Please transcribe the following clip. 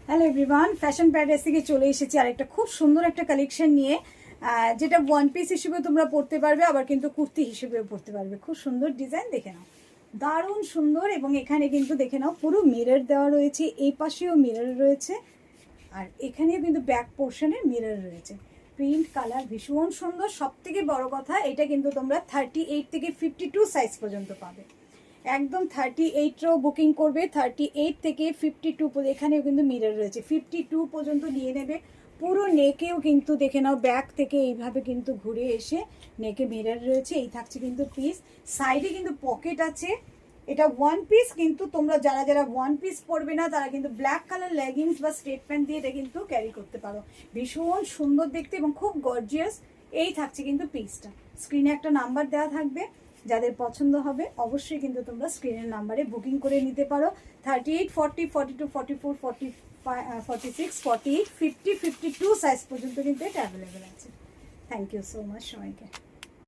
Hello everyone, fashion paradise থেকে চলে এসেছি আর একটা খুব সুন্দর একটা কালেকশন নিয়ে, যেটা ওয়ান পিস হিসেবে তোমরা পরতে পারবে, আবার কিন্তু কুর্তি হিসেবেও পরতে পারবে। খুব সুন্দর ডিজাইন, দেখে নাও, দারুণ সুন্দর। এবং এখানে কিন্তু দেখে নাও পুরো মিরর দেওয়া রয়েছে, এই পাশেও মিরর রয়েছে, আর এখানেও কিন্তু ব্যাক পোর্শনে মিরর রয়েছে। প্রিন্ট কালার ভীষণ সুন্দর। সব থেকে বড় কথা, এটা কিন্তু তোমরা 38 থেকে 52 সাইজ পর্যন্ত পাবে। একদম 38ও বুকিং করবে, 38 থেকে 52, এখানেও কিন্তু মিরর রয়েছে, 52 পর্যন্ত নিয়ে নেবে। পুরো নেকেও কিন্তু দেখে নাও, ব্যাক থেকে এইভাবে কিন্তু ঘুরে এসে নেকে মিরর রয়েছে। এই থাকছে কিন্তু পিস, সাইডে কিন্তু পকেট আছে। এটা ওয়ান পিস, কিন্তু তোমরা যারা যারা ওয়ান পিস পরবে না তারা কিন্তু ব্ল্যাক কালার লেগিংস বা স্ট্রেট প্যান্ট দিয়ে এটা কিন্তু ক্যারি করতে পারো। ভীষণ সুন্দর দেখতে এবং খুব গর্জিয়াস। এই থাকছে কিন্তু পিসটা। স্ক্রিনে একটা নাম্বার দেওয়া থাকবে, যাদের পছন্দ হবে অবশ্যই কিন্তু তোমরা স্ক্রিনের নাম্বারে বুকিং করে নিতে পারো। 38, 40, 42, 44, 45, 46, 48, 50, 52 সাইজ পর্যন্ত কিন্তু এটা অ্যাভেলেবেল আছে। থ্যাংক ইউ সো মাচ সবাইকে।